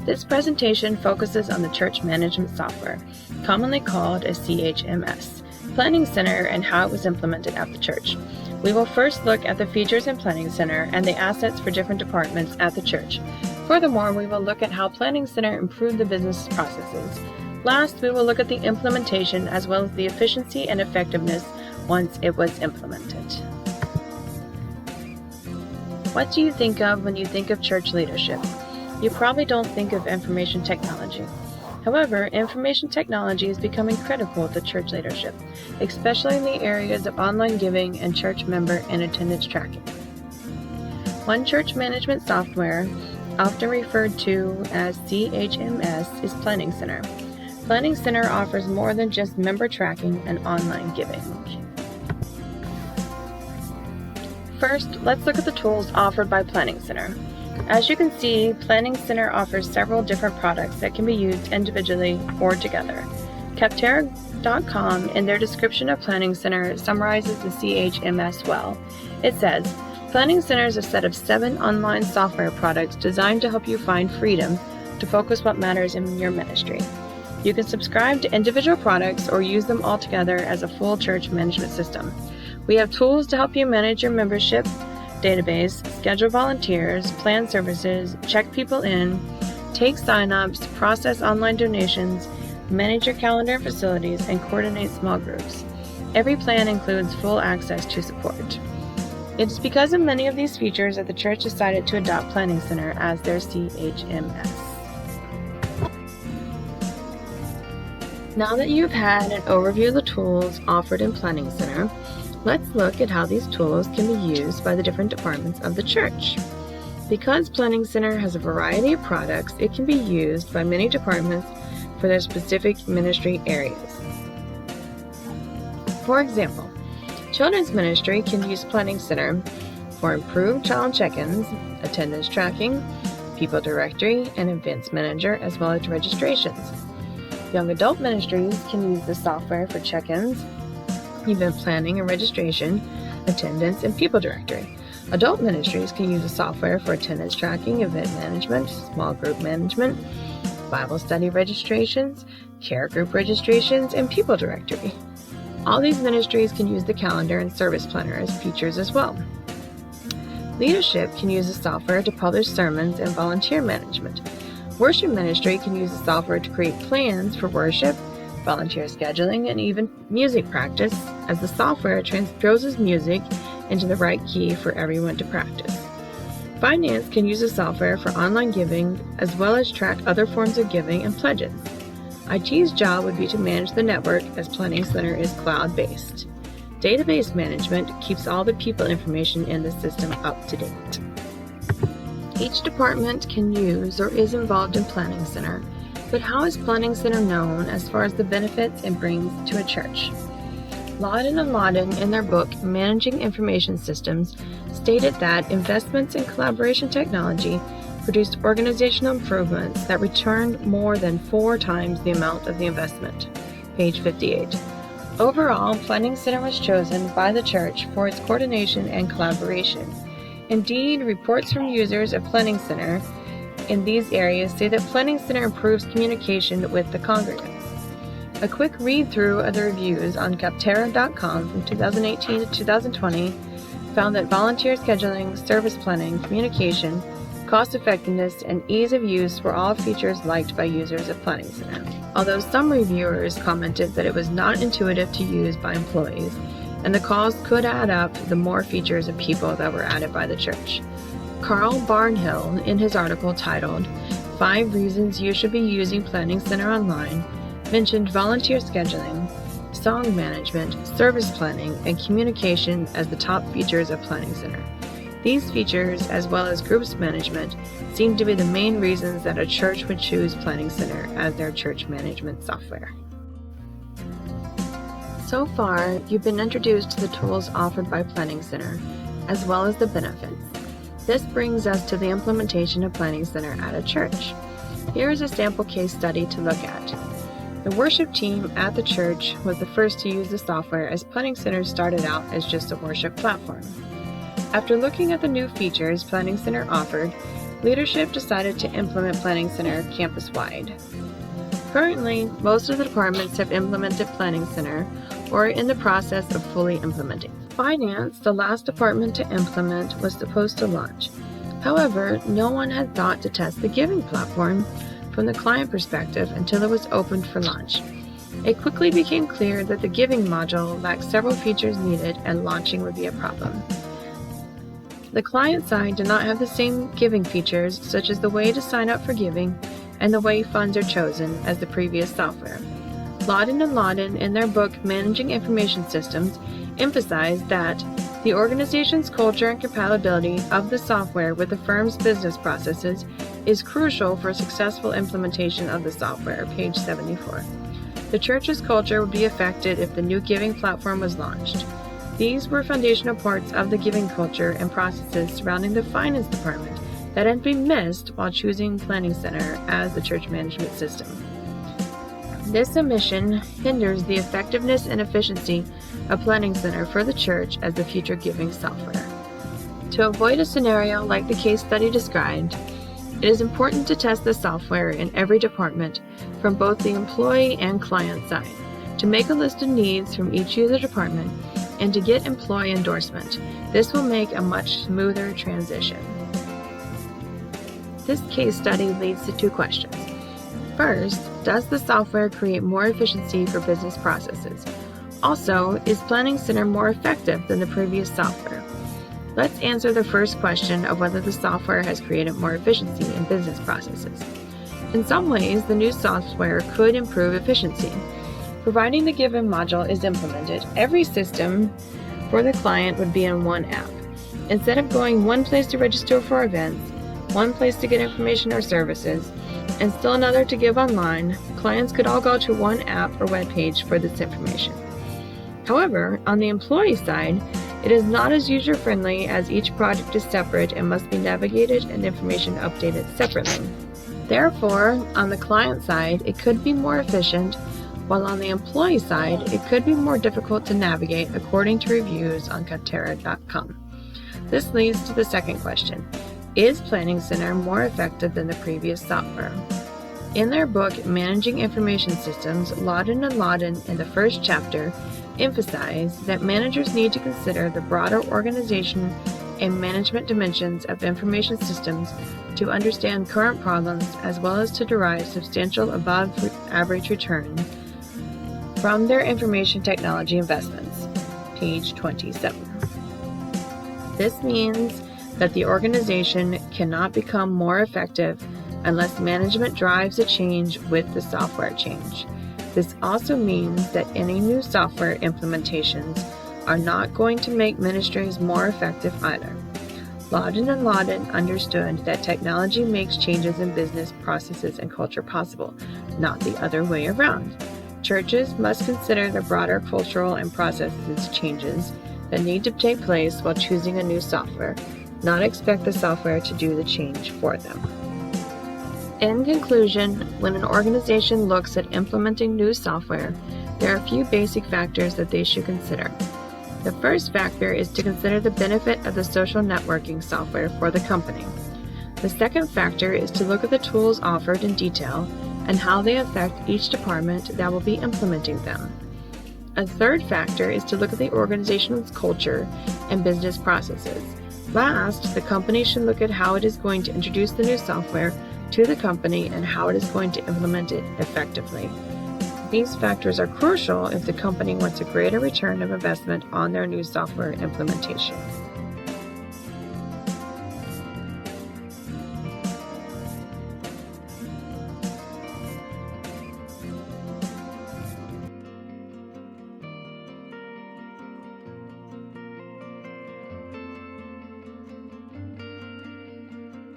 This presentation focuses on the church management software, commonly called a CHMS, Planning Center, and how it was implemented at the church. We will first look at the features in Planning Center and the assets for different departments at the church. Furthermore, we will look at how Planning Center improved the business processes. Last, we will look at the implementation as well as the efficiency and effectiveness once it was implemented. What do you think of when you think of church leadership? You probably don't think of information technology. However, information technology is becoming critical to church leadership, especially in the areas of online giving and church member and attendance tracking. One church management software, often referred to as CHMS, is Planning Center. Planning Center offers more than just member tracking and online giving. First, let's look at the tools offered by Planning Center. As you can see, Planning Center offers several different products that can be used individually or together. Capterra.com, in their description of Planning Center, summarizes the CHMS well. It says, Planning Center is a set of 7 online software products designed to help you find freedom to focus what matters in your ministry. You can subscribe to individual products or use them all together as a full church management system. We have tools to help you manage your membership database, schedule volunteers, plan services, check people in, take sign-ups, process online donations, manage your calendar and facilities, and coordinate small groups. Every plan includes full access to support. It is because of many of these features that the church decided to adopt Planning Center as their CHMS. Now that you've had an overview of the tools offered in Planning Center, let's look at how these tools can be used by the different departments of the church. Because Planning Center has a variety of products, it can be used by many departments for their specific ministry areas. For example, Children's Ministry can use Planning Center for improved child check-ins, attendance tracking, people directory, and events manager, as well as registrations. Young Adult Ministries can use the software for check-ins, event planning and registration, attendance, and people directory. Adult ministries can use the software for attendance tracking, event management, small group management, Bible study registrations, care group registrations, and people directory. All these ministries can use the calendar and service planner as features as well. Leadership can use the software to publish sermons and volunteer management. Worship ministry can use the software to create plans for worship, volunteer scheduling, and even music practice, as the software transposes music into the right key for everyone to practice. Finance can use the software for online giving, as well as track other forms of giving and pledges. IT's job would be to manage the network, as Planning Center is cloud-based. Database management keeps all the people information in the system up to date. Each department can use or is involved in Planning Center, but how is Planning Center known as far as the benefits it brings to a church? Lawden and Lawden, in their book Managing Information Systems, stated that investments in collaboration technology produced organizational improvements that returned more than 4 times the amount of the investment. Page 58. Overall, Planning Center was chosen by the church for its coordination and collaboration. Indeed, reports from users of Planning Center in these areas say that Planning Center improves communication with the congregants. A quick read-through of the reviews on Capterra.com from 2018 to 2020 found that volunteer scheduling, service planning, communication, cost-effectiveness, and ease of use were all features liked by users of Planning Center. Although some reviewers commented that it was not intuitive to use by employees, and the cost could add up the more features of people that were added by the church. Carl Barnhill, in his article titled 5 Reasons You Should Be Using Planning Center Online, mentioned volunteer scheduling, song management, service planning, and communication as the top features of Planning Center. These features, as well as groups management, seem to be the main reasons that a church would choose Planning Center as their church management software. So far, you've been introduced to the tools offered by Planning Center, as well as the benefits. This brings us to the implementation of Planning Center at a church. Here is a sample case study to look at. The worship team at the church was the first to use the software, as Planning Center started out as just a worship platform. After looking at the new features Planning Center offered, leadership decided to implement Planning Center campus-wide. Currently, most of the departments have implemented Planning Center or are in the process of fully implementing. Finance, the last department to implement, was supposed to launch. However, no one had thought to test the giving platform from the client perspective until it was opened for launch. It quickly became clear that the giving module lacked several features needed and launching would be a problem. The client side did not have the same giving features, such as the way to sign up for giving and the way funds are chosen, as the previous software. Lawden and Lawden, in their book Managing Information Systems, emphasized that the organization's culture and compatibility of the software with the firm's business processes is crucial for successful implementation of the software, page 74. The church's culture would be affected if the new giving platform was launched. These were foundational parts of the giving culture and processes surrounding the finance department that had been missed while choosing Planning Center as the church management system. This omission hinders the effectiveness and efficiency of Planning Center for the church as the future giving software. To avoid a scenario like the case study described, it is important to test the software in every department from both the employee and client side, to make a list of needs from each user department, and to get employee endorsement. This will make a much smoother transition. This case study leads to two questions. First, does the software create more efficiency for business processes? Also, is Planning Center more effective than the previous software? Let's answer the first question of whether the software has created more efficiency in business processes. In some ways, the new software could improve efficiency. Providing the given module is implemented, every system for the client would be in one app. Instead of going one place to register for events, one place to get information or services, and still another to give online, clients could all go to one app or web page for this information. However, on the employee side, it is not as user-friendly as each project is separate and must be navigated and information updated separately. Therefore, on the client side, it could be more efficient, while on the employee side, it could be more difficult to navigate according to reviews on Katera.com. This leads to the second question. Is Planning Center more effective than the previous software? In their book, Managing Information Systems, Lawden and Lawden, in the first chapter, emphasize that managers need to consider the broader organization and management dimensions of information systems to understand current problems as well as to derive substantial above-average return from their information technology investments. Page 27. This means that the organization cannot become more effective unless management drives a change with the software change. This also means that any new software implementations are not going to make ministries more effective either. Lawden and Lawden understood that technology makes changes in business processes and culture possible, not the other way around. Churches must consider the broader cultural and processes changes that need to take place while choosing a new software, not expect the software to do the change for them. In conclusion, when an organization looks at implementing new software, there are a few basic factors that they should consider. The first factor is to consider the benefit of the social networking software for the company. The second factor is to look at the tools offered in detail and how they affect each department that will be implementing them. A third factor is to look at the organization's culture and business processes. Last, the company should look at how it is going to introduce the new software to the company and how it is going to implement it effectively. These factors are crucial if the company wants a greater return of investment on their new software implementation.